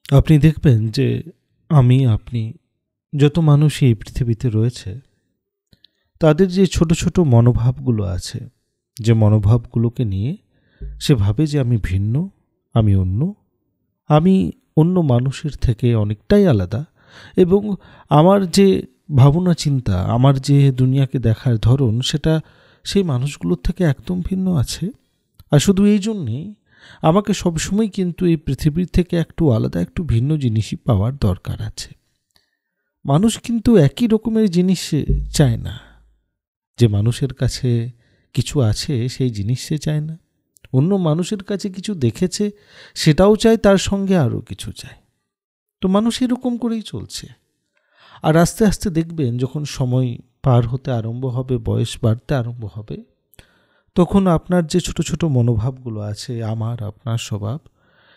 আপনি দেখবেন যে আমি, আপনি, যত মানুষই এই পৃথিবীতে রয়েছে, তাদের যে ছোট ছোট মনোভাবগুলো আছে, যে মনোভাবগুলোকে নিয়ে সে ভাবে যে আমি ভিন্ন, আমি অন্য, আমি অন্য মানুষের থেকে অনেকটাই আলাদা, এবং আমার যে ভাবনা চিন্তা, আমার যে দুনিয়াকে দেখার ধরন, সেটা সেই মানুষগুলোর থেকে একদম ভিন্ন আছে। আর শুধু এই জন্যেই আমাকে সবসময় কিন্তু এই পৃথিবীর থেকে একটু আলাদা, একটু ভিন্ন জিনিসই পাওয়ার দরকার আছে। মানুষ কিন্তু একই রকমের জিনিস চায় না। যে মানুষের কাছে কিছু আছে সেই জিনিস সে চায় না, অন্য মানুষের কাছে কিছু দেখেছে সেটাও চায়, তার সঙ্গে আরও কিছু চায়। তো মানুষ এরকম করেই চলছে। আর আস্তে আস্তে দেখবেন যখন সময় পার হতে আরম্ভ হবে, বয়স বাড়তে আরম্ভ হবে, তখন আপনার যে ছোট ছোট মনোভাবগুলো আছে, আমার আপনার স্বভাব,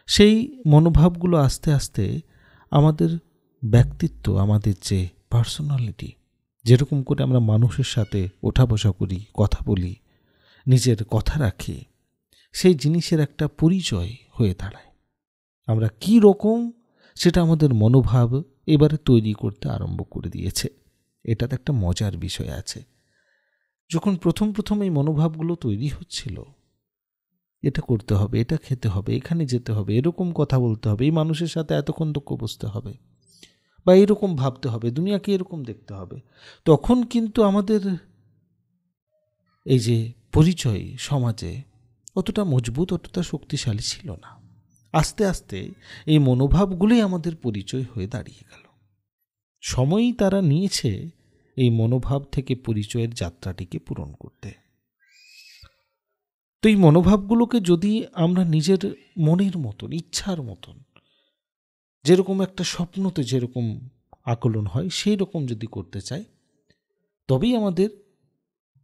সেই মনোভাবগুলো আস্তে আস্তে আমাদের ব্যক্তিত্ব, আমাদের যে পার্সোনালিটি, যেরকম করে আমরা মানুষের সাথে ওঠা বসা করি, কথা বলি, নিজের কথা রাখি, সেই জিনিসের একটা পরিচয় হয়ে দাঁড়ায়। আমরা কি রকম সেটা আমাদের মনোভাব এবারে তৈরি করতে আরম্ভ করে দিয়েছে। এটাতে একটা মজার বিষয় আছে। যখন প্রথম প্রথম এই মনোভাবগুলো তৈরি হচ্ছিল, এটা করতে হবে, এটা খেতে হবে, এখানে যেতে হবে, এরকম কথা বলতে হবে, এই মানুষের সাথে এতক্ষণ তক্ক বসতে হবে, বা এরকম ভাবতে হবে, দুনিয়াকে এরকম দেখতে হবে, তখন কিন্তু আমাদের এই যে পরিচয় সমাজে অতটা মজবুত, অতটা শক্তিশালী ছিল না। আস্তে আস্তে এই মনোভাবগুলোই আমাদের পরিচয় হয়ে দাঁড়িয়ে গেল। সময়ই তারা নিয়েছে এই মনোভাব থেকে পরিচয়ের যাত্রাটিকে পূরণ করতে। তো এই মনোভাবগুলোকে যদি আমরা নিজের মনের মতন, ইচ্ছার মতন, যেরকম একটা স্বপ্নতে যেরকম আকলন হয় সেই রকম যদি করতে চাই, তবেই আমাদের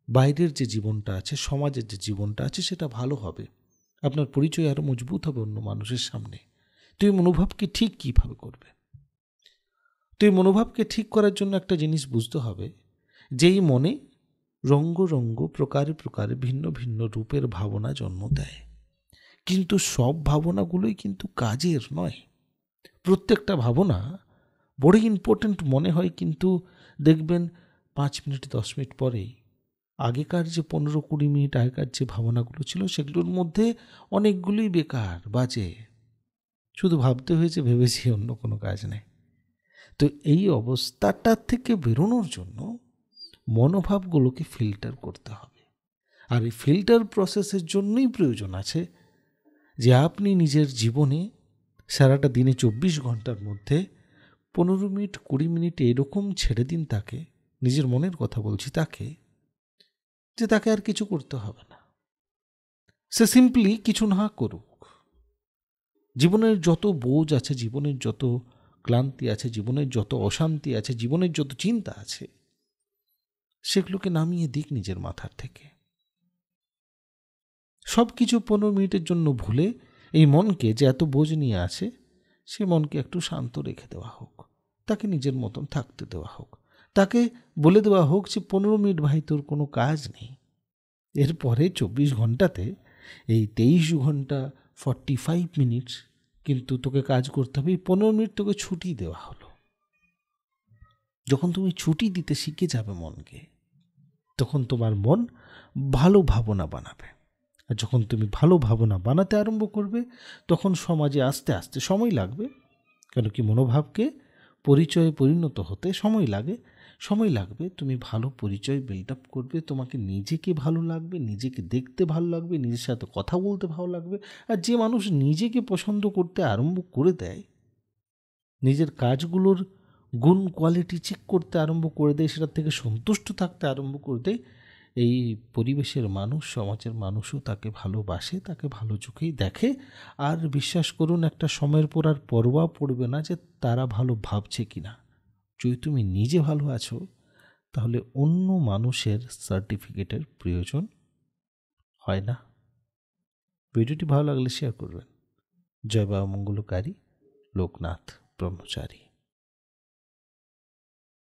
বাইরের যে জীবনটা আছে, সমাজের যে জীবনটা আছে, সেটা ভালো হবে। আপনার পরিচয় আরও মজবুত হবে অন্য মানুষের সামনে। তো এই মনোভাবকে ঠিক কীভাবে করবে? তো এই মনোভাবকে ঠিক করার জন্য একটা জিনিস বুঝতে হবে, যেই মনে রঙ্গ রঙ্গ, প্রকারে প্রকারে, ভিন্ন ভিন্ন রূপের ভাবনা জন্ম দেয়, কিন্তু সব ভাবনাগুলোই কিন্তু কাজের নয়। প্রত্যেকটা ভাবনা বড় ইম্পর্ট্যান্ট মনে হয়, কিন্তু দেখবেন 5 মিনিট 10 মিনিট পরেই আগেকার যে 15-20 মিনিট আগেকার যে ভাবনাগুলো ছিল, সেগুলোর মধ্যে অনেকগুলোই বেকার, বাজে, শুধু ভাবতে হয়েছে, ভেবেছি, অন্য কোনো কাজ নেই। তো এই অবস্থাটা থেকে বেরোনোর জন্য মনোভাবগুলোকে ফিল্টার করতে হবে। আর এই ফিল্টার প্রসেসের জন্যই প্রয়োজন আছে যে আপনি নিজের জীবনে সারাটা দিনে 24 ঘন্টার মধ্যে 15 মিনিট 20 মিনিট এরকম ছেড়ে দিন তাকে, নিজের মনের কথা বলছি, তাকে, যে তাকে আর কিছু করতে হবে না, সে সিম্পলি কিছু না করুক। জীবনের যত বোঝ আছে, জীবনের যত ক্লান্তি আছে, জীবনের যত অশান্তি আছে, জীবনের যত চিন্তা আছে, সেগুলোকে নামিয়ে দিক নিজের মাথার থেকে। সব কিছু 15 মিনিটের জন্য ভুলে এই মনকে যে এত বোঝ নিয়ে আছে, সে মনকে একটু শান্ত রেখে দেওয়া হোক, তাকে নিজের মতন থাকতে দেওয়া হোক, তাকে বলে দেওয়া হোক যে 15 মিনিট ভাই তোর কোনো কাজ নেই, এরপরে 24 ঘন্টাতে এই 23 ঘন্টা 45 মিনিট কিন্তু তোকে কাজ করতে হবে। এই 15 মিনিট তোকে ছুটি দেওয়া হলো। যখন তুমি ছুটি দিতে শিখে যাবে মনকে, তখন তোমার মন ভালো ভাবনা বানাবে। আর যখন তুমি ভালো ভাবনা বানাতে আরম্ভ করবে, তখন সমাজে আস্তে আস্তে সময় লাগবে, কেন কি মনোভাবকে পরিচয়ে পরিণত হতে সময় লাগে, সময় লাগবে। তুমি ভালো পরিচয় বিল্ড আপ করবে, তোমাকে নিজেকে ভালো লাগবে, নিজেকে দেখতে ভালো লাগবে, নিজের সাথে কথা বলতে ভালো লাগবে। আর যে মানুষ নিজেকে পছন্দ করতে আরম্ভ করে দেয়, নিজের কাজগুলোর গুণ কোয়ালিটি চেক করতে আরম্ভ করে দেয়, সেটার থেকে সন্তুষ্ট থাকতে আরম্ভ করে দেয়, এই পরিবেশের মানুষ, সমাজের মানুষও তাকে ভালোবাসে, তাকে ভালো চোখেই দেখে। আর বিশ্বাস করুন, একটা সময়ের পর আর পরোয়া পড়বে না যে তারা ভালো ভাবছে কিনা। যদি তুমি নিজে ভালো আছো, তাহলে অন্য মানুষের সার্টিফিকেটের প্রয়োজন হয় না। ভিডিওটি ভালো লাগলে শেয়ার করবেন। জয় বাবা মঙ্গলকারী, লোকনাথ ব্রহ্মচারী।